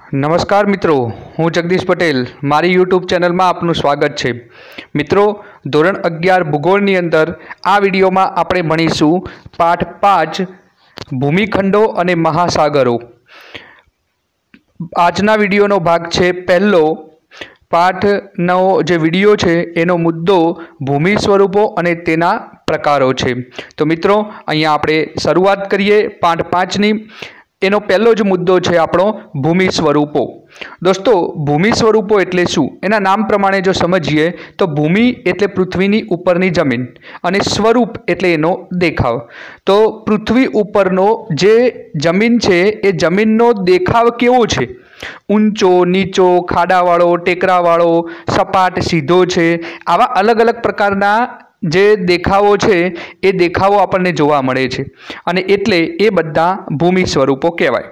नमस्कार मित्रों, हूँ जगदीश पटेल। मारी यूट्यूब चैनल में आपनु स्वागत है। मित्रों, धोरण 11 भूगोळनी अंदर आ विडियो में आपणे भणीशुं पाठ 5 भूमिखंडो अने महासागरो। आजना विडियोनो भाग छे पहलो। पाठनो जे विडियो छे एनो मुद्दो भूमि स्वरूपो अने तेना प्रकारो छे। तो मित्रों, अहींया आपणे शरूआत करीए पाठ 5 नी। एनो पहलो ज मुद्दो छे आपणो भूमि स्वरूपो। दोस्तों, भूमि स्वरूपो एटले शुं? एना नाम प्रमाणे जो समझीए तो भूमि एटले पृथ्वीनी उपरनी जमीन अने स्वरूप एटले एनो देखाव। तो पृथ्वी उपरनो जे जमीन छे ए जमीननो देखाव केवो छे? ऊंचो, नीचो, खाडावाळो, टेकरावाळो, सपाट, सीधो छे। आवा अलग अलग प्रकारना जे देखावो छे ए देखावो आपने जोवा मळे छे अने एटले ए बधा भूमि स्वरूपो कहेवाय।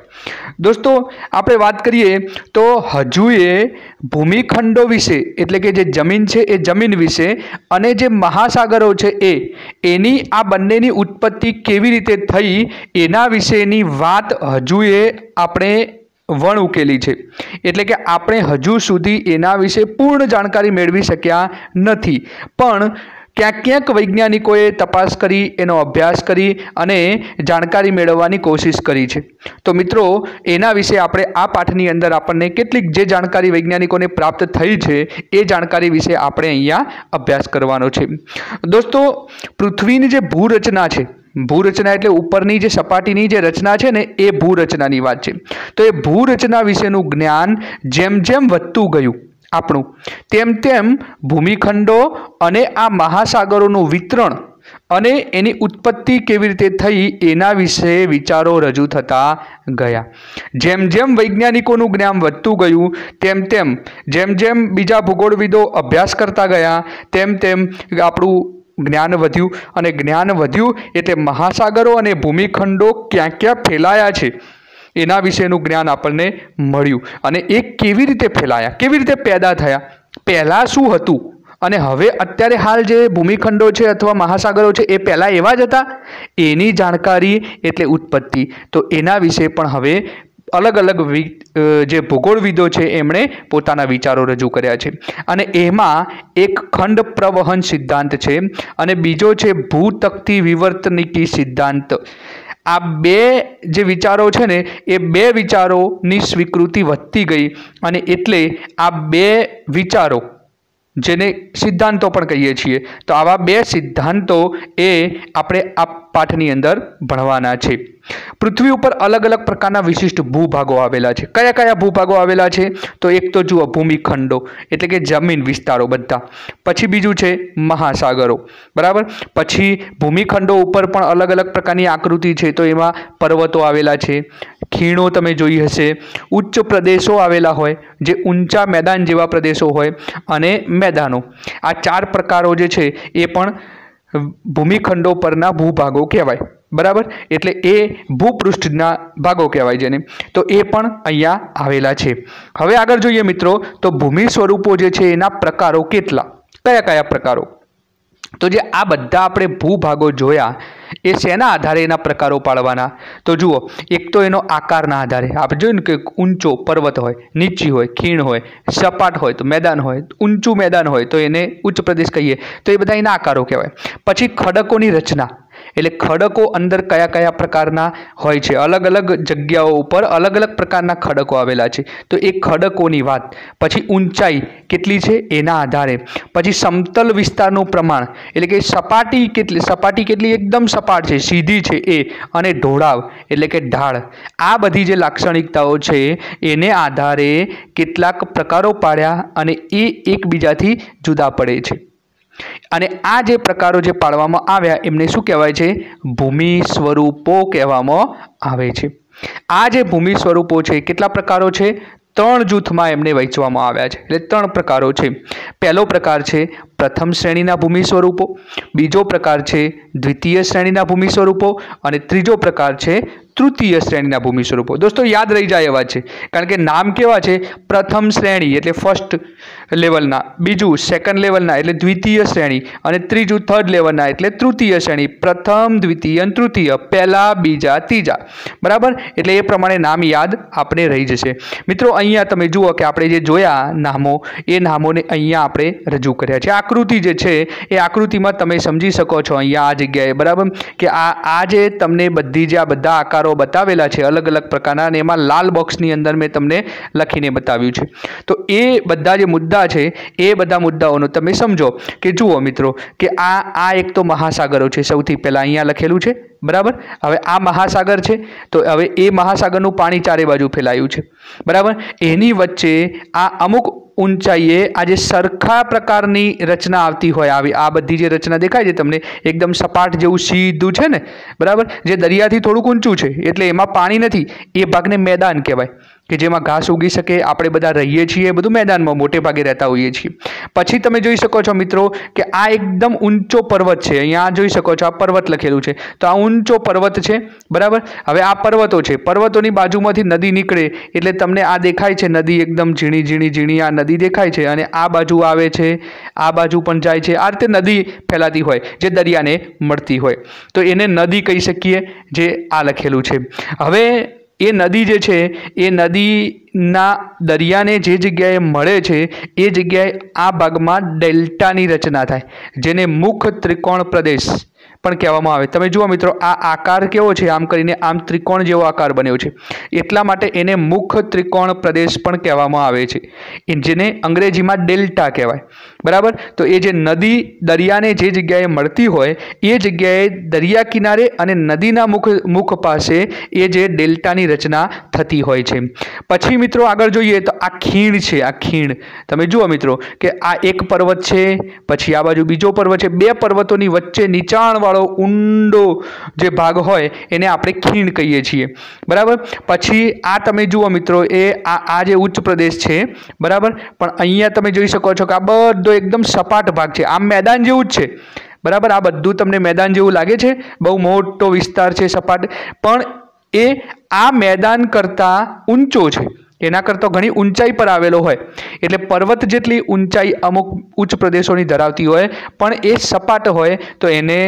दोस्तों, आपणे वात करीए तो हजुए भूमिखंडो विषे एटले के जे जमीन छे ए जमीन विषे अने जे महासागरो छे एनी आ बंनेनी उत्पत्ति केवी रीते थई एना विशेनी वात हजुए आपणे वण उकेली छे। एटले के आपणे हजू सुधी एना विषे पूर्ण जानकारी मेळवी शक्या नथी, पण क्यांक वैज्ञानिकोए तपास करी, एनो अभ्यास करी अने जानकारी मेळववानी कोशिश करी छे। तो मित्रों, एना विषे आपणे आ पाठनी अंदर आपणे केटलीक जे जानकारी वैज्ञानिकोने प्राप्त थई छे ए जानकारी विषे आपणे अहींया अभ्यास करवानो छे। दोस्तों, पृथ्वीनी जे भूरचना छे, भूरचना एटले उपरनी जे सपाटीनी जे रचना छे ने ए भूरचनानी वात छे। तो ए भूरचना विशेनुं ज्ञान जेम जेम वधतुं गयुं आपणुं तेम तेम भूमिखंडो अने आ महासागरोनुं वितरण अने एनी उत्पत्ति केवी रीते थई एना विषे विचारो रजू थता गया। जेम जेम वैज्ञानिकोनुं ज्ञान वधतुं गयुं तेम तेम जेम जेम बीजा भूगोळविदो अभ्यास करता गया तेम तेम आपणुं ज्ञान वध्युं अने ज्ञान वध्युं एटले महासागरो अने भूमिखंडो क्यां क्यां फैलाया छे एना विशेनुं ज्ञान आपणे मळ्युं अने ए केवी रीते फैलाया, केवी रीते पैदा थया, पहेला शुं हतुं अने हवे अत्यारे हाल जे भूमिखंडो छे अथवा महासागरो छे ए पहेला एवा ज हता एनी जानकारी एटले उत्पत्ति। तो एना विशे पण हवे अलग अलग जे भूगोळविदो छे एमणे पोताना विचारो रजू कर्या छे अने एमां एक खंड प्रवहन सिद्धांत छे अने बीजो छे भूतक्ती विवर्तनिकी सिद्धांत। आ बे जे विचारो छे ने ए बे विचारोनी स्वीकृति वधती गई अने एटले आ बे विचारो जेने सिद्धांतो पण कहीए छीए तो आवा बे सिद्धांतो ए आपणे आ पाठनी अंदर भणवाना छे। पृथ्वी पर अलग अलग प्रकारना विशिष्ट भूभागो आवेला छे। कया कया भूभागो आवेला छे? तो एक तो जुओ भूमिखंडो एटले के जमीन विस्तारो बधा, पछी बीजू छे महासागरो, बराबर। पछी भूमिखंडो उपर पण अलग अलग प्रकारनी आकृति छे तो एमां पर्वतो आवेला छे, खीणो तमे जोई हशे, उच्च प्रदेशो आवेला होय जे ऊंचा मैदान जेवा प्रदेशो होय अने मैदानो। आ चार प्रकारो जे छे ए पण भूमिखंडो परना भूभागो कहेवाय, बराबर। एटले ए भूपृष्ठना भागो कहेवाय जेने। तो ए पण अहींया आवेला छे। हवे आगळ जोईए मित्रों तो भूमि स्वरूपो जे छे एना प्रकारो केटला, कया कया प्रकारो? तो जे आ बधा आपणे भूभागो जोया ए शेना आधारे एना प्रकारो पाडवाना? तो जुओ, एक तो एनो आकारना आधारे आपणे जोईए के ऊंचो पर्वत होय, नीची होय, खीण होय, सपाट होय तो मैदान होय, ऊंचुं मैदान होय तो एने उच्च प्रदेश कहीए। तो ए बधा एना आकारो कहेवाय। पछी खडकोनी रचना एटले खडको अंदर कया कया प्रकारना होय छे, अलग अलग जग्याओ पर अलग अलग प्रकारना खडको आवेला छे तो ए खडकोनी वात। पछी ऊंचाई केटली छे एना आधारे। पछी समतल विस्तारनुं प्रमाण एटले के सपाटी केटली एकदम सपाट छे, सीधी छे ए, अने ढोळाव एटले के ढाळ। आ बधी जे लाक्षणिकताओ छे एने आधारे केटलाक प्रकारो पाड्या अने ए एकबीजाथी जुदा पड़े छे अने आ जे प्रकारो जे पाडवामां आव्या एमने शुं कहेवाय छे? भूमि स्वरूपो कहेवामां आवे छे। आ जे भूमि स्वरूपो छे केटला प्रकारो छे? 3 जूथमां एमने वहेंचवामां आव्या छे। એટલે 3 प्रकारो छे। पहलो प्रकार छे પ્રથમ શ્રેણીના ભૂમિ સ્વરૂપો, બીજો પ્રકાર છે દ્વિતીય શ્રેણીના ભૂમિ સ્વરૂપો અને ત્રીજો પ્રકાર છે તૃતીય શ્રેણીના ભૂમિ સ્વરૂપો। દોસ્તો યાદ રહી જાય એવા છે, કારણ કે નામ કેવા છે, પ્રથમ શ્રેણી એટલે ફર્સ્ટ લેવલના, બીજું સેકન્ડ લેવલના એટલે દ્વિતીય શ્રેણી અને ત્રીજું થર્ડ લેવલના એટલે તૃતીય શ્રેણી। પ્રથમ, દ્વિતીય અને તૃતીય, પહેલા, બીજા, ત્રીજા, બરાબર। એટલે એ પ્રમાણે નામ યાદ આપણે રહી જશે। મિત્રો અહીંયા તમે જુઓ કે આપણે જે જોયા નામો, એ નામોને અહીંયા આપણે રજૂ કર્યા છે। આકૃતિ જે છે એ આકૃતિમાં તમે સમજી શકો છો અહીંયા આ જગ્યાએ, બરાબર, કે આ જે તમને બધી જે આ બધા આકારો બતાવેલા છે અલગ અલગ પ્રકારના, અને એમાં લાલ બોક્સની અંદર મેં તમને લખીને બતાવ્યું છે। તો એ બધા જે મુદ્દા છે એ બધા મુદ્દાઓનો તમે સમજો કે જુઓ મિત્રો કે આ એક તો મહાસાગરો છે, સૌથી પહેલાં અહીંયા લખેલું છે, બરાબર। હવે આ મહાસાગર છે, તો હવે એ મહાસાગરનું પાણી ચારે બાજુ ફેલાયું છે, બરાબર। એની વચ્ચે આ અમુક ઊંચાઈએ આ જે સરખા પ્રકારની રચના આવતી હોય, આવી આ બધી જે રચના દેખાય છે તમને એકદમ સપાટ જેવું સીધું છે ને, બરાબર, જે દરિયાથી થોડુંક ઊંચું છે એટલે એમાં પાણી નથી, એ ભાગને મેદાન કહેવાય, કે જેમાં ઘાસ ઉગી શકે, આપણે બધા રહીએ છીએ એ બધું મેદાનમાં મોટે ભાગે રહેતા હોઈએ છીએ। પછી તમે જોઈ શકો છો મિત્રો કે આ એકદમ ઊંચો પર્વત છે, અહીંયા જોઈ શકો છો આ પર્વત લખેલું છે, તો આ ઊંચો પર્વત છે, બરાબર। હવે આ પર્વતો છે, પર્વતોની બાજુમાંથી નદી નીકળે એટલે તમને આ દેખાય છે નદી એકદમ ઝીણી ઝીણી ઝીણી આ નદી દેખાય છે, અને આ બાજુ આવે છે, આ બાજુ પણ જાય છે, આ રીતે નદી ફેલાતી હોય જે દરિયાને મળતી હોય, તો એને નદી કહી શકીએ, જે આ લખેલું છે। હવે એ નદી જે છે એ નદીના દરિયાને જે જગ્યાએ મળે છે એ જગ્યાએ આ ભાગમાં ડેલ્ટાની રચના થાય, જેને મુખ ત્રિકોણ પ્રદેશ પણ કહેવામાં આવે। તમે જુઓ મિત્રો આ આકાર કેવો છે, આમ કરીને આમ ત્રિકોણ જેવો આકાર બન્યો છે, એટલા માટે એને મુખ ત્રિકોણ પ્રદેશ પણ કહેવામાં આવે છે, જેને અંગ્રેજીમાં ડેલ્ટા કહેવાય, બરાબર। તો એ જે નદી દરિયાને જે જગ્યાએ મળતી હોય એ જગ્યાએ દરિયા કિનારે અને નદીના મુખ પાસે એ જે ડેલ્ટાની રચના થતી હોય છે। પછી મિત્રો આગળ જોઈએ તો આ ખીણ છે, આ ખીણ તમે જુઓ મિત્રો કે આ એક પર્વત છે, પછી આ બાજુ બીજો પર્વત છે, બે પર્વતોની વચ્ચે નીચાણવાળો ઊંડો જે ભાગ હોય એને આપણે ખીણ કહીએ છીએ, બરાબર। પછી આ તમે જુઓ મિત્રો એ આ જે ઉચ્ચ પ્રદેશ છે, બરાબર, પણ અહીંયા તમે જોઈ શકો છો કે આ બધો એકદમ સપાટ ભાગ છે, આમ મેદાન જેવું જ છે, બરાબર। આ બધું તમને મેદાન જેવું લાગે છે, બહુ મોટો વિસ્તાર છે, સપાટ, પણ એ આ મેદાન કરતાં ઊંચો છે, એના કરતાં ઘણી ઊંચાઈ પર આવેલો હોય, એટલે પર્વત જેટલી ઊંચાઈ અમુક ઉચ્ચ પ્રદેશોની ધરાવતી હોય, પણ એ સપાટ હોય તો એને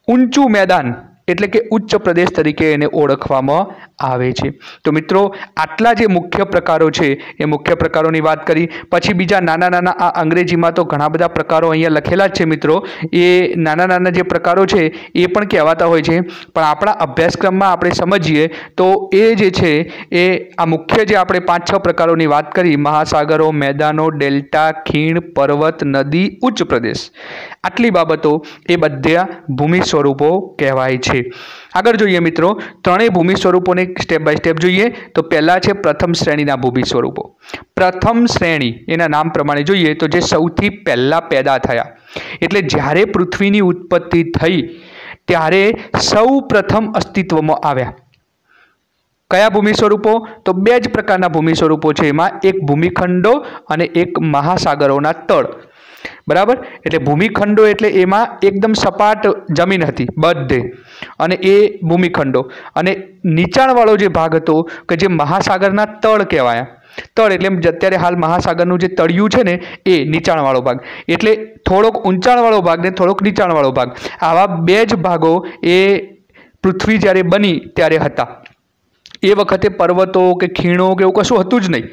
ઊંચું મેદાન એટલે કે ઉચ્ચ પ્રદેશ તરીકે એને ઓળખવામાં આવે છે। તો મિત્રો આટલા જે મુખ્ય પ્રકારો છે એ મુખ્ય પ્રકારોની વાત કરી। પછી બીજા નાના નાના આ અંગ્રેજીમાં તો ઘણા બધા પ્રકારો અહીંયા લખેલા જ છે મિત્રો, એ નાના નાના જે પ્રકારો છે એ પણ કહેવાતા હોય છે, પણ આપણા અભ્યાસક્રમમાં આપણે સમજીએ તો એ જે છે એ આ મુખ્ય જે આપણે 5-6 પ્રકારોની વાત કરી, મહાસાગરો, મેદાનો, ડેલ્ટા, ખીણ, પર્વત, નદી, ઉચ્ચ પ્રદેશ, આટલી બાબતો એ બધા ભૂમિ સ્વરૂપો કહેવાય છે। આગળ જોઈએ મિત્રો ત્રણેય ભૂમિ સ્વરૂપોને સ્ટેપ બાય સ્ટેપ જોઈએ। તો પહેલા છે પ્રથમ શ્રેણીના ભૂમિ સ્વરૂપો। પ્રથમ શ્રેણી એના નામ પ્રમાણે જોઈએ તો જે સૌથી પહેલા પેદા થયા, એટલે જ્યારે પૃથ્વીની ઉત્પત્તિ થઈ ત્યારે સૌ પ્રથમ અસ્તિત્વમાં આવ્યા। કયા ભૂમિ સ્વરૂપો? તો બે જ પ્રકારના ભૂમિ સ્વરૂપો છે, એમાં એક ભૂમિખંડો અને એક મહાસાગરોના તળ, બરાબર। એટલે ભૂમિખંડો એટલે એમાં એકદમ સપાટ જમીન હતી બધે, અને એ ભૂમિખંડો, અને નીચાણવાળો જે ભાગ હતો કે જે મહાસાગરના તળ કહેવાય। તળ એટલે અત્યારે હાલ મહાસાગરનું જે તળિયું છે ને એ નીચાણવાળો ભાગ, એટલે થોડોક ઊંચાણવાળો ભાગ ને થોડોક નીચાણવાળો ભાગ, આવા બે જ ભાગો એ પૃથ્વી જ્યારે બની ત્યારે હતા। એ વખતે પર્વતો કે ખીણો કે એવું કશું હતું જ નહીં,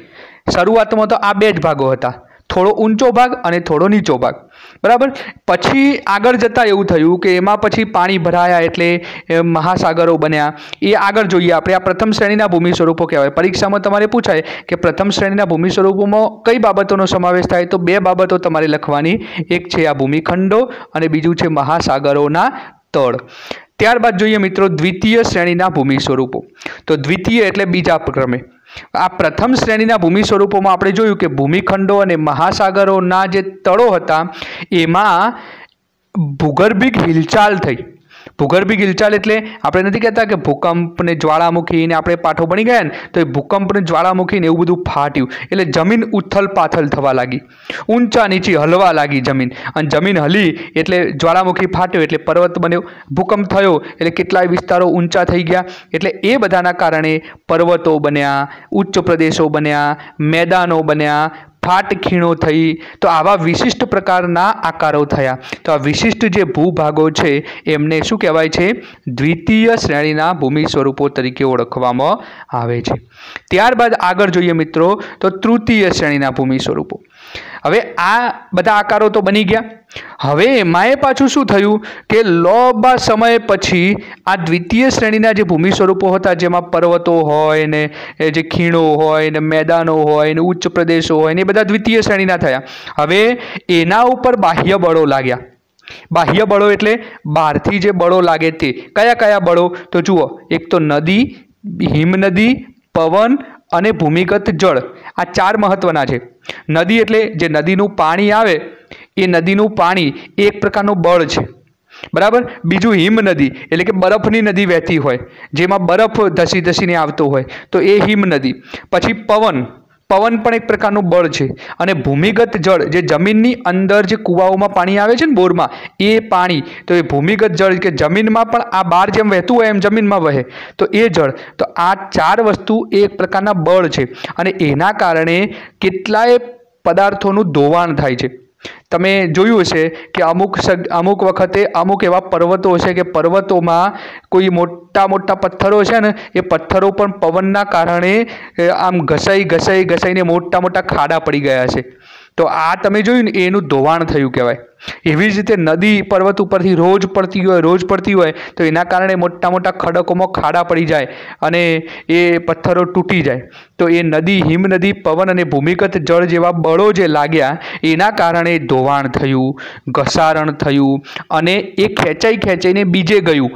શરૂઆતમાં તો આ બે જ ભાગો હતા, થોડો ઊંચો ભાગ અને થોડો નીચો ભાગ, બરાબર। પછી આગળ જતાં એવું થયું કે એમાં પછી પાણી ભરાયા એટલે મહાસાગરો બન્યા, એ આગળ જોઈએ આપણે। આ પ્રથમ શ્રેણીના ભૂમિ સ્વરૂપો કહેવાય। પરીક્ષામાં તમારે પૂછાય કે પ્રથમ શ્રેણીના ભૂમિ સ્વરૂપોમાં કઈ બાબતોનો સમાવેશ થાય, તો બે બાબતો તમારે લખવાની, એક છે આ ભૂમિખંડો અને બીજું છે મહાસાગરોના તળ। ત્યારબાદ જોઈએ મિત્રો દ્વિતીય શ્રેણીના ભૂમિ સ્વરૂપો। તો દ્વિતીય એટલે બીજા ક્રમે। આ પ્રથમ શ્રેણીના ભૂમિ સ્વરૂપોમાં આપણે જોયું કે ભૂમિખંડો અને મહાસાગરોના જે તળો હતા એમાં ભૂગર્ભિક હિલચાલ થઈ, ભૂગર્ભી હિલચાલ એટલે આપણે નથી કહેતા કે ભૂકંપ ને જ્વાળામુખી ને આપણે પાઠો ભણી ગયા ને, તો એ ભૂકંપ ને જ્વાળામુખી ને એવું બધું ફાટ્યું એટલે જમીન ઉથલ પાથલ થવા લાગી, ઊંચા નીચી હલવા લાગી જમીન, અને જમીન હલી એટલે જ્વાળામુખી ફાટ્યો એટલે પર્વત બન્યો, ભૂકંપ થયો એટલે કેટલાય વિસ્તારો ઊંચા થઈ ગયા, એટલે એ બધાના કારણે પર્વતો બન્યા, ઉચ્ચ પ્રદેશો બન્યા, મેદાનો બન્યા, ફાટ ખીણો થઈ. તો આવા વિશિષ્ટ પ્રકારના આકારો થયા. તો આ વિશિષ્ટ જે ભૂભાગો છે એમને શું કહેવાય છે? દ્વિતીય શ્રેણીના ભૂમિ સ્વરૂપો તરીકે ઓળખવામાં આવે છે. ત્યારબાદ આગળ જોઈએ મિત્રો તો તૃતીય શ્રેણીના ભૂમિ સ્વરૂપો. હવે આ બધા આકારો તો બની ગયા. હવે એમાંય પાછું શું થયું કે લાંબા સમય પછી આ દ્વિતીય શ્રેણીના જે ભૂમિ સ્વરૂપો હતા, જેમાં પર્વતો હોય ને જે ખીણો હોય ને મેદાનો હોય ને ઉચ્ચ પ્રદેશો હોય ને એ બધા દ્વિતીય શ્રેણીના થયા. હવે એના ઉપર બાહ્ય બળો લાગ્યા. બાહ્ય બળો એટલે બહારથી જે બળો લાગે તે કયા કયા બળો? તો જુઓ, એક તો નદી, હિમનદી, પવન અને ભૂમિગત જળ. આ ચાર મહત્વના છે. નદી એટલે જે નદીનું પાણી આવે એ નદીનું પાણી એક પ્રકારનું બળ છે, બરાબર. બીજું હિમનદી એટલે કે બરફની નદી વહેતી હોય, જેમાં બરફ ધસી ધસીને આવતો હોય, તો એ હિમનદી. પછી પવન પણ એક પ્રકારનું બળ છે. અને ભૂમિગત જળ જે જમીનની અંદર જે કૂવાઓમાં પાણી આવે છે ને બોરમાં, એ પાણી, તો એ ભૂમિગત જળ કે જમીનમાં પણ આ બહાર જેમ વહેતું હોય એમ જમીનમાં વહે, તો એ જળ. તો આ ચાર વસ્તુ એક પ્રકારના બળ છે, અને એના કારણે કેટલાય પદાર્થોનું ધોવાણ થાય છે. તમે જોયું હશે કે અમુક વખતે અમુક એવા પર્વતો હશે કે પર્વતોમાં કોઈ મોટા પથ્થરો છે ને, એ પથ્થરો પણ પવનના કારણે આમ ઘસાઈને મોટા ખાડા પડી ગયા છે. તો આ તમે જોયું ને, એનું ધોવાણ થયું કહેવાય. એવી જ રીતે નદી પર્વત ઉપરથી રોજ પડતી હોય તો એના કારણે મોટા ખડકોમાં ખાડા પડી જાય અને એ પથ્થરો તૂટી જાય. તો એ નદી, હિમનદી, પવન અને ભૂમિગત જળ જેવા બળો જે લાગ્યા એના કારણે ધોવાણ થયું, ઘસારણ થયું, અને એ ખેંચાઈને બીજે ગયું.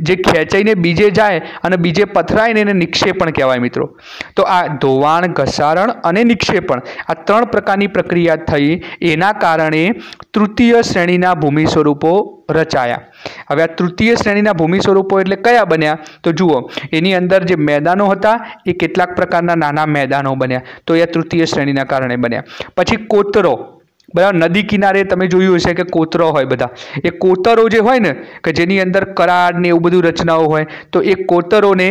જે ખેંચાઈને બીજે જાય અને બીજે પથરાય ને એને નિક્ષેપણ કહેવાય મિત્રો. તો આ ધોવાણ, ઘસારણ અને નિક્ષેપણ, આ ત્રણ પ્રકારની પ્રક્રિયા થઈ. એના કારણે તૃતીય શ્રેણીના ભૂમિ સ્વરૂપો રચાયા. હવે આ તૃતીય શ્રેણીના ભૂમિ સ્વરૂપો એટલે કયા બન્યા? તો જુઓ, એની અંદર જે મેદાનો હતા એ કેટલાક પ્રકારના નાના મેદાનો બન્યા, તો એ તૃતીય શ્રેણીના કારણે બન્યા. પછી કોતરો, બરાબર. નદી કિનારે તમે જોયું હશે કે કોતરો હોય બધા. એ કોતરો જે હોય ને કે જેની અંદર કરાડ ને એવું બધું રચનાઓ હોય, તો એ કોતરોને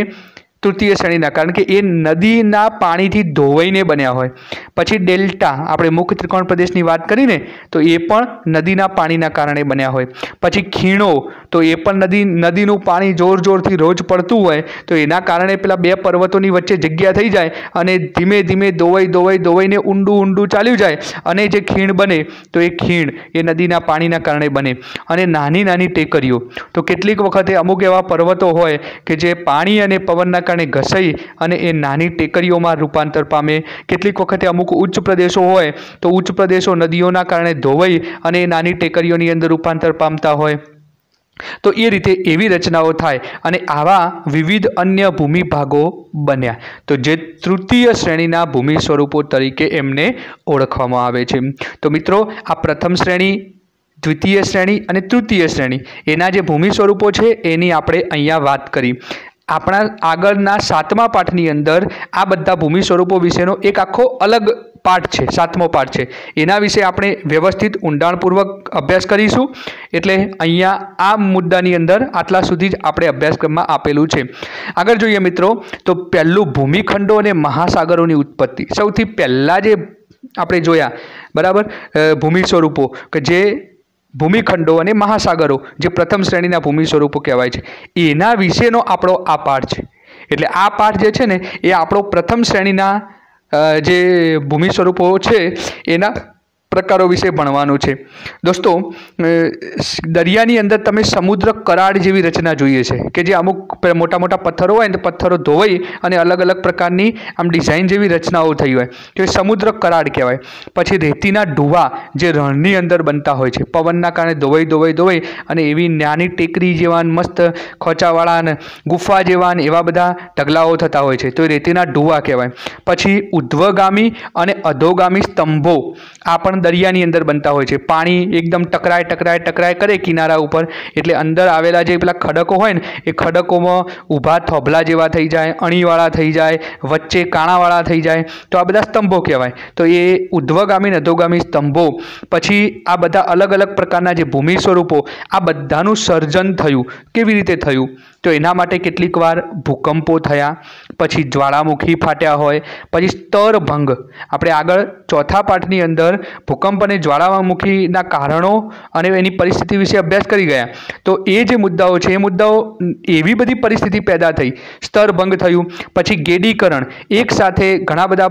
તૃતીય શ્રેણીના, કારણ કે એ નદીના પાણીથી ધોવાઈને બન્યા હોય. પછી ડેલ્ટા, આપણે મુખ્ય ત્રિકોણ પ્રદેશની વાત કરીને, તો એ પણ નદીના પાણીના કારણે બન્યા હોય. પછી ખીણો, તો એ પણ નદીનું પાણી જોરથી રોજ પડતું હોય, તો એના કારણે પેલા બે પર્વતોની વચ્ચે જગ્યા થઈ જાય અને ધીમે ધીમે ધોવાઈને ઊંડું ચાલ્યું જાય, અને જે ખીણ બને તો એ ખીણ એ નદીના પાણીના કારણે બને. અને નાની ટેકરીઓ, તો કેટલીક વખતે અમુક એવા પર્વતો હોય કે જે પાણી અને પવનના કારણે ઘસાઈ અને એ નાની ટેકરીઓમાં રૂપાંતર પામે. કેટલીક વખતે અમુક ઉચ્ચ પ્રદેશો હોય તો ઉચ્ચ પ્રદેશો નદીઓના કારણે ધોવાઈ અને એ નાની ટેકરીઓની અંદર રૂપાંતર પામતા હોય. તો એ રીતે એવી રચનાઓ થાય અને આવા વિવિધ અન્ય ભૂમિ ભાગો બન્યા. તો જે તૃતીય શ્રેણીના ભૂમિ સ્વરૂપો તરીકે એમને ઓળખવામાં આવે છે. તો મિત્રો, આ પ્રથમ શ્રેણી, દ્વિતીય શ્રેણી અને તૃતીય શ્રેણી એના જે ભૂમિ સ્વરૂપો છે એની આપણે અહીંયા વાત કરી. આપણા આગળના 7મા પાઠની અંદર આ બધા ભૂમિ સ્વરૂપો વિશેનો એક આખો અલગ પાઠ છે, 7મો પાઠ છે. એના વિશે આપણે વ્યવસ્થિત ઊંડાણપૂર્વક અભ્યાસ કરીશું. એટલે અહીંયા આ મુદ્દાની અંદર આટલા સુધી જ આપણે અભ્યાસક્રમમાં આપેલું છે. આગળ જોઈએ મિત્રો, તો પહેલું ભૂમિખંડો અને મહાસાગરોની ઉત્પત્તિ. સૌથી પહેલાં જે આપણે જોયા, બરાબર, ભૂમિ સ્વરૂપો કે જે ભૂમિખંડો અને મહાસાગરો, જે પ્રથમ શ્રેણીના ભૂમિ સ્વરૂપો કહેવાય છે, એના વિશેનો આપણો આ પાઠ છે. એટલે આ પાઠ જે છે ને એ આપણો પ્રથમ શ્રેણીના જે ભૂમિ સ્વરૂપો છે એના પ્રકારો વિશે ભણવાનું છે. દોસ્તો, દરિયાની અંદર તમે સમુદ્ર કરાડ જેવી રચના જોઈએ છે કે જે અમુક મોટા પથ્થરો હોય ને, પથ્થરો ધોવાઈ અને અલગ પ્રકારની આમ ડિઝાઇન જેવી રચનાઓ થઈ હોય, તો એ સમુદ્ર કરાડ કહેવાય. પછી રેતીના ઢૂવા જે રણની અંદર બનતા હોય છે, પવનના કારણે ધોવાઈ અને એવી નાની ટેકરી જેવા મસ્ત ખોચાવાળા ને ગુફા જેવા એવા બધા ઢગલાઓ થતા હોય છે, તો એ રેતીના ઢૂવા કહેવાય. પછી ઉધ્વગામી અને અધોગામી સ્તંભો, આ પણ પણ દરિયાની અંદર બનતા હોય છે। પાણી એકદમ ટકરાય કરે કિનારા ઉપર, એટલે અંદર આવેલા જે પેલા ખડકો હોય ને એ ખડકોમાં ઊભા થોભલા જેવા થઈ જાય, અણીવાળા થઈ જાય, વચ્ચે કાણાવાળા થઈ જાય, તો આ બધા સ્તંભો કહેવાય। તો એ ઉધ્વગામી અને અધોગામી સ્તંભો, પછી આ બધા અલગ અલગ પ્રકારના જે ભૂમિ સ્વરૂપો, આ બધાનું સર્જન થયું। કેવી રીતે થયું? તો એના માટે કેટલીક વાર ભૂકંપો થયા, પછી જ્વાળામુખી ફાટ્યા હોય, પછી સ્તરભંગ, આપણે આગળ ચોથા પાઠની અંદર ભૂકંપ અને જ્વાળામુખીના કારણો અને એની પરિસ્થિતિ વિશે અભ્યાસ કરી ગયા। તો એ જે મુદ્દાઓ છે એ મુદ્દાઓ એવી બધી પરિસ્થિતિ પેદા થઈ, સ્તરભંગ થયું, પછી ગેડીકરણ, એક સાથે ઘણા બધા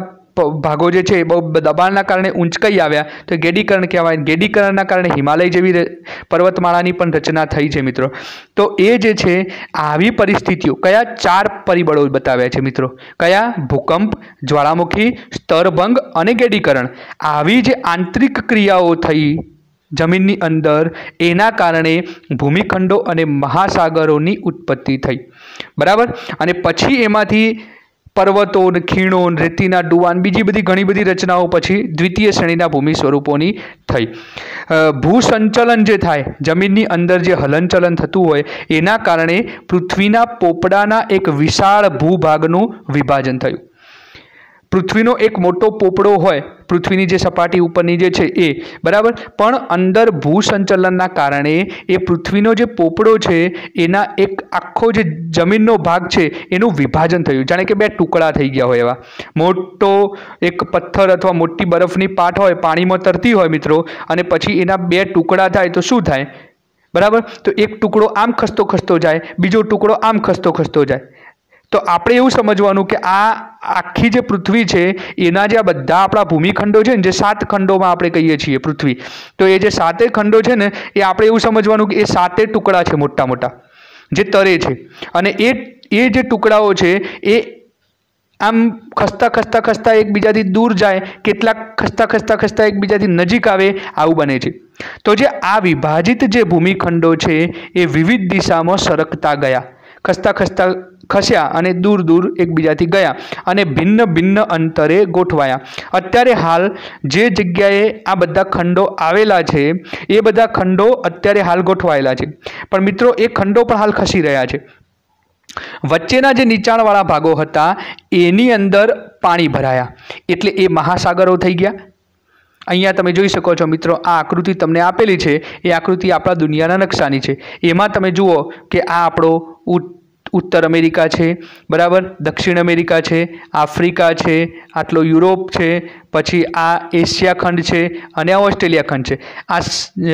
ભાગો જે છે બહુ દબાણના કારણે ઊંચકાઈ આવ્યા, તો ગેડીકરણ કહેવાય। ગેડીકરણના કારણે હિમાલય જેવી પર્વતમાળાની પણ રચના થઈ છે મિત્રો। તો એ જે છે આવી પરિસ્થિતિઓ કયા 4 પરિબળો બતાવ્યા છે મિત્રો? કયા? ભૂકંપ, જ્વાળામુખી, સ્તરભંગ અને ગેડીકરણ। આવી જે આંતરિક ક્રિયાઓ થઈ જમીનની અંદર, એના કારણે ભૂમિખંડો અને મહાસાગરોની ઉત્પત્તિ થઈ, બરાબર। અને પછી એમાંથી પર્વતો, ખીણો, રેતીના ડુવાન, બીજી બધી ઘણી બધી રચનાઓ પછી દ્વિતીય શ્રેણીના ભૂમિ સ્વરૂપોની થઈ। ભૂસંચલન જે થાય, જમીનની અંદર જે હલનચલન થતું હોય, એના કારણે પૃથ્વીના પોપડાના એક વિશાળ ભૂભાગનું વિભાજન થયું। પૃથ્વીનો એક મોટો પોપડો હોય, પૃથ્વીની જે સપાટી ઉપરની જે છે એ, બરાબર, પણ અંદર ભૂસંચલનના કારણે એ પૃથ્વીનો જે પોપડો છે એના એક આખો જે જમીનનો ભાગ છે એનું વિભાજન થયું, જાણે કે 2 ટુકડા થઈ ગયા હોય એવા। મોટો એક પથ્થર અથવા મોટી બરફની પાટ હોય, પાણીમાં તરતી હોય મિત્રો, અને પછી એના 2 ટુકડા થાય તો શું થાય? બરાબર, તો એક ટુકડો આમ ખસતો જાય, બીજો ટુકડો આમ ખસતો જાય। તો આપણે એવું સમજવાનું કે આ આખી જે પૃથ્વી છે એના જે આ બધા આપણા ભૂમિખંડો છે ને, જે 7 ખંડોમાં આપણે કહીએ છીએ પૃથ્વી, તો એ જે 7 ખંડો છે ને એ આપણે એવું સમજવાનું કે એ 7 ટુકડા છે મોટા મોટા જે તરે છે, અને એ જે ટુકડાઓ છે એ આમ ખસતા એકબીજાથી દૂર જાય, કેટલાક ખસતા એકબીજાથી નજીક આવે, આવું બને છે। તો જે આ વિભાજિત જે ભૂમિખંડો છે એ વિવિધ દિશામાં સરકતા ગયા, ખસ્યા અને દૂર એકબીજાથી ગયા અને ભિન્ન અંતરે ગોઠવાયા। અત્યારે હાલ જે જગ્યાએ આ બધા ખંડો આવેલા છે એ બધા ખંડો અત્યારે હાલ ગોઠવાયેલા છે, પણ મિત્રો એ ખંડો પણ હાલ ખસી રહ્યા છે। વચ્ચેના જે નીચાણવાળા ભાગો હતા એની અંદર પાણી ભરાયા, એટલે એ મહાસાગરો થઈ ગયા। અહીંયા તમે જોઈ શકો છો મિત્રો, આ આકૃતિ તમને આપેલી છે એ આકૃતિ આપણા દુનિયાના નકશાની છે। એમાં તમે જુઓ કે આ આપણો ઉત્તર અમેરિકા છે, બરાબર, દક્ષિણ અમેરિકા છે, આફ્રિકા છે, આટલો યુરોપ છે, પછી આ એશિયા ખંડ છે અને આ ઓસ્ટ્રેલિયા ખંડ છે,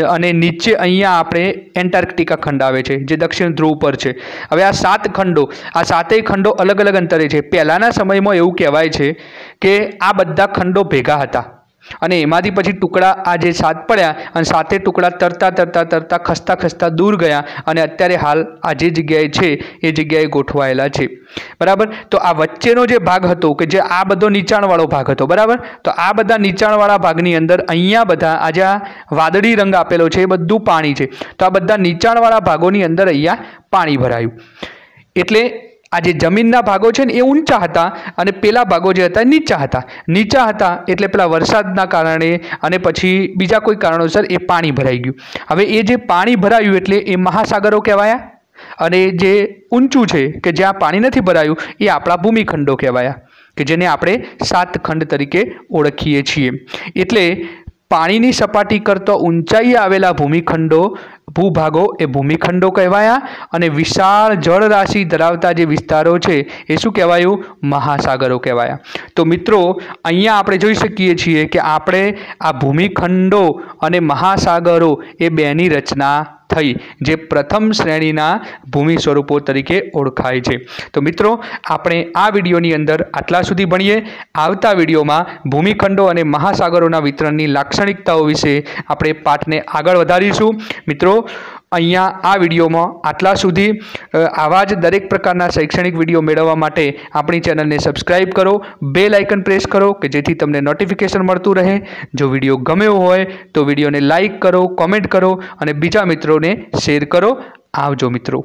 અને નીચે અહીંયા આપણે એન્ટાર્કટિકા ખંડ આવે છે જે દક્ષિણ ધ્રુવ પર છે। હવે આ 7 ખંડો, આ 7 ખંડો અલગ અલગ અંતરે છે। પહેલાંના સમયમાં એવું કહેવાય છે કે આ બધા ખંડો ભેગા હતા અને એમાંથી પછી ટુકડા આ જે 7 પડ્યા અને 7 ટુકડા તરતા ખસતા દૂર ગયા અને અત્યારે હાલ આ જે જગ્યાએ છે એ જગ્યાએ ગોઠવાયેલા છે, બરાબર। તો આ વચ્ચેનો જે ભાગ હતો કે જે આ બધો નીચાણવાળો ભાગ હતો, બરાબર, તો આ બધા નીચાણવાળા ભાગની અંદર અહીંયા બધા આ જે વાદળી રંગ આપેલો છે એ બધું પાણી છે। તો આ બધા નીચાણવાળા ભાગોની અંદર અહીંયા પાણી ભરાયું, એટલે આ જે જમીનના ભાગો છે ને એ ઊંચા હતા અને પેલા ભાગો જે હતા નીચા હતા એટલે પેલા વરસાદના કારણે અને પછી બીજા કોઈ કારણોસર એ પાણી ભરાઈ ગયું। હવે એ જે પાણી ભરાયું એટલે એ મહાસાગરો કહેવાયા, અને જે ઊંચું છે કે જ્યાં પાણી નથી ભરાયું એ આપણા ભૂમિખંડો કહેવાયા, કે જેને આપણે 7 ખંડ તરીકે ઓળખીએ છીએ। એટલે પાણીની સપાટી કરતો ઊંચાઈએ આવેલા ભૂભાગો એ ભૂમિખંડો કહેવાયા, અને વિશાળ જળરાશિ ધરાવતા જે વિસ્તારો છે એ શું કહેવાયું? મહાસાગરો કહેવાયા। તો મિત્રો અહીંયા આપણે જોઈ શકીએ છીએ કે આપણે આ ભૂમિખંડો અને મહાસાગરો એ બેની રચના થઈ, જે પ્રથમ શ્રેણીના ભૂમિ સ્વરૂપો તરીકે ઓળખાય છે। તો મિત્રો આપણે આ વિડીયોની અંદર આટલા સુધી ભણીએ। આવતા વિડીયોમાં ભૂમિખંડો અને મહાસાગરોના વિતરણની લાક્ષણિકતાઓ વિશે આપણે પાઠને આગળ વધારીશું। મિત્રો અહીંયા આ વિડીયોમાં આટલા સુધી। આવા જ દરેક પ્રકારના શૈક્ષણિક વિડીયો મેળવવા માટે આપણી ચેનલને સબસ્ક્રાઈબ કરો, બેલ આઇકન પ્રેસ કરો કે જેથી તમને નોટિફિકેશન મળતું રહે। જો વિડીયો ગમ્યો હોય તો વિડીયોને લાઈક કરો, કોમેન્ટ કરો અને બીજા મિત્રોને શેર કરો। આવજો મિત્રો।